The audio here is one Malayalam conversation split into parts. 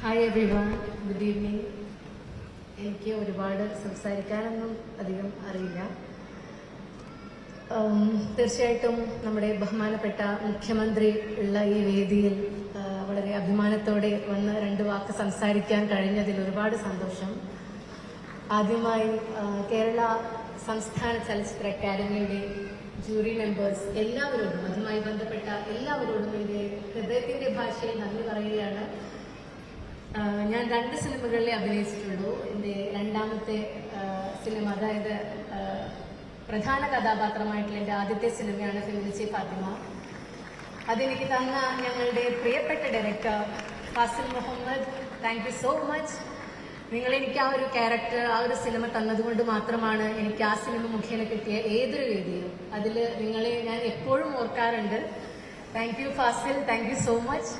Hi everyone, good evening. എനിക്ക് ഒരുപാട് സംസാരിക്കാനൊന്നും അധികം അറിയില്ല. തീർച്ചയായിട്ടും നമ്മുടെ ബഹുമാനപ്പെട്ട മുഖ്യമന്ത്രി ഉള്ള ഈ വേദിയിൽ വളരെ അഭിമാനത്തോടെ വന്ന് രണ്ട് വാക്ക് സംസാരിക്കാൻ കഴിഞ്ഞതിൽ ഒരുപാട് സന്തോഷം. ആദ്യമായി കേരള സംസ്ഥാന ചലച്ചിത്ര അക്കാദമിയുടെ ജൂറി മെമ്പേഴ്സ് എല്ലാവരോടും, അതുമായി ബന്ധപ്പെട്ട എല്ലാവരോടും എൻ്റെ ഹൃദയത്തിൻ്റെ ഭാഷയിൽ നന്ദി പറയുകയാണ്. ഞാൻ 2 സിനിമകളിലെ അഭിനയിച്ചിട്ടുള്ളൂ. എൻ്റെ രണ്ടാമത്തെ സിനിമ, അതായത് പ്രധാന കഥാപാത്രമായിട്ടുള്ള എൻ്റെ ആദ്യത്തെ സിനിമയാണ് ഫെമിനിച്ചി ഫാത്തിമ. അതെനിക്ക് തന്ന ഞങ്ങളുടെ പ്രിയപ്പെട്ട director Fazil Muhammad, thank you so much. നിങ്ങളെനിക്ക് ആ ഒരു ക്യാരക്ടർ, ആ ഒരു സിനിമ തന്നതുകൊണ്ട് മാത്രമാണ് എനിക്ക് ആ സിനിമ മുഖേന കിട്ടിയ ഏതൊരു വേദിയും അതിൽ നിങ്ങളെ ഞാൻ എപ്പോഴും ഓർക്കാറുണ്ട്. Thank you Fazil, thank you so much.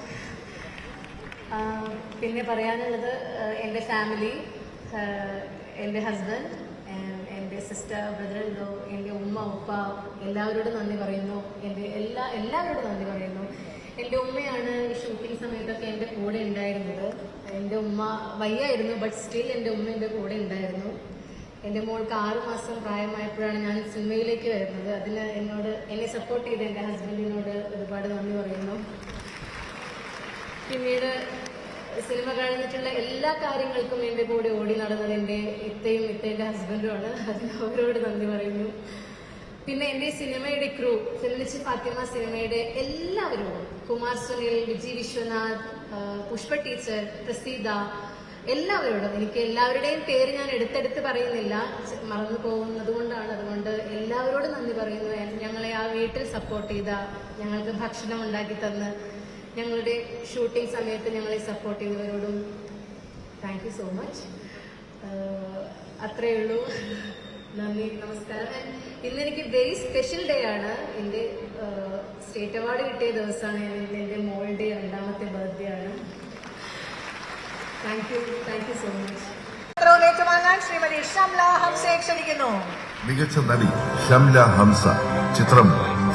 പിന്നെ പറയാനുള്ളത് എൻ്റെ ഫാമിലി, എൻ്റെ ഹസ്ബൻഡ്, എൻ്റെ സിസ്റ്റർ, ബ്രദർ ഇൻ ലോ, എൻ്റെ ഉമ്മ, ഉപ്പ, എല്ലാവരോടും നന്ദി പറയുന്നു. എൻ്റെ എല്ലാവരോടും നന്ദി പറയുന്നു. എൻ്റെ ഉമ്മയാണ് ഈ ഷൂട്ടിംഗ് സമയത്തൊക്കെ എൻ്റെ കൂടെ ഉണ്ടായിരുന്നത്. എൻ്റെ ഉമ്മ വയ്യായിരുന്നു, ബട്ട് സ്റ്റിൽ എൻ്റെ ഉമ്മ എൻ്റെ കൂടെ ഉണ്ടായിരുന്നു. എൻ്റെ മോൾക്ക് 6 മാസം പ്രായമായപ്പോഴാണ് ഞാൻ സിനിമയിലേക്ക് വരുന്നത്. അതിന് എന്നെ സപ്പോർട്ട് ചെയ്ത് എൻ്റെ ഹസ്ബൻഡിനോട് ഒരുപാട് നന്ദി പറയുന്നു. പിന്നീട് സിനിമ കഴിഞ്ഞിട്ടുള്ള എല്ലാ കാര്യങ്ങൾക്കും എൻ്റെ കൂടെ ഓടി നടന്നത് എൻ്റെ ഇത്തേൻ്റെ ഹസ്ബൻഡുമാണ്. അതിന് അവരോട് നന്ദി പറയുന്നു. പിന്നെ എൻ്റെ സിനിമയുടെ ക്രൂ, ഫെമിനിച്ചി ഫാത്തിമ സിനിമയുടെ എല്ലാവരോടും, കുമാർ സുനിൽ, വിജി വിശ്വനാഥ്, പുഷ്പ ടീച്ചർ, പ്രസീത, എല്ലാവരോടും, എനിക്ക് എല്ലാവരുടെയും പേര് ഞാൻ എടുത്തെടുത്ത് പറയുന്നില്ല, മറന്നു പോകുന്നത് കൊണ്ടാണ്. അതുകൊണ്ട് എല്ലാവരോടും നന്ദി പറയുന്നു. ഞങ്ങളെ ആ വീട്ടിൽ സപ്പോർട്ട് ചെയ്ത, ഞങ്ങൾക്ക് ഭക്ഷണം ഉണ്ടാക്കി തന്ന്, ഞങ്ങളുടെ ഷൂട്ടിംഗ് സമയത്ത് ഞങ്ങളെ സപ്പോർട്ട് ചെയ്തവരോടും താങ്ക് യു സോ മച്ച്. അത്രയേ ഉള്ളൂ. നന്ദി, നമസ്കാരം. ഇന്നെനിക്ക് വെരി സ്പെഷ്യൽ ഡേ ആണ്. എൻ്റെ സ്റ്റേറ്റ് അവാർഡ് കിട്ടിയ ദിവസമാണ്. എൻ്റെ മോളുടെ 2ാമത്തെ ബർത്ത്ഡേ ആണ്. Thank you so much. Shrimati Shamla ഹംസയെ ക്ഷണിക്കുന്നു. മികച്ച നടി ഷംല ഹംസ. ചിത്രം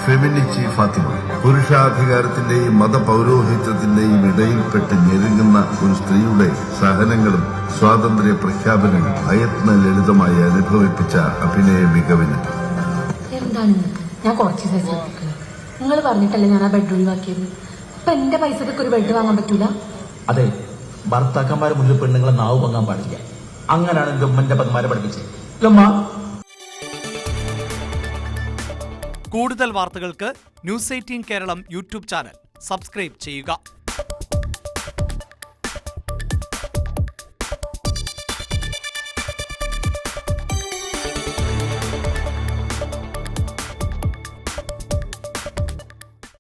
ഫെമിനിച്ചി ഫാത്തിമ. പുരുഷാധികാരത്തിന്റെയും മതപൗരോഹിത്യത്തിന്റെയും ഇടയിൽപ്പെട്ട് ഞെരുങ്ങുന്ന ഒരു സ്ത്രീയുടെ സഹനങ്ങളും സ്വാതന്ത്ര്യ പ്രഖ്യാപനവും അയത്ന ലളിതമായി അനുഭവിപ്പിച്ച അഭിനയ മികവിന്. എന്താണ് ഞാൻ കുറച്ച് നിങ്ങൾ പറഞ്ഞിട്ടല്ലേ ഞാൻ ആ ബെഡ് ഒഴിവാക്കിയത്? അപ്പൊ എന്റെ പൈസക്ക് ഒരു ബെഡ് വാങ്ങാൻ പറ്റൂല? അതെ, ഭർത്താക്കന്മാരെ മുന്നിൽ പെണ്ണുങ്ങളെ നാവ് പൊങ്ങാൻ പാടില്ല. അങ്ങനെയാണ് എന്റെ ഉമ്മന്റെ പന്മാരെ പഠിപ്പിച്ചത്. കൂടുതൽ വാർത്തകൾക്ക് news 18 Keralam YouTube channel subscribe ചെയ്യുക.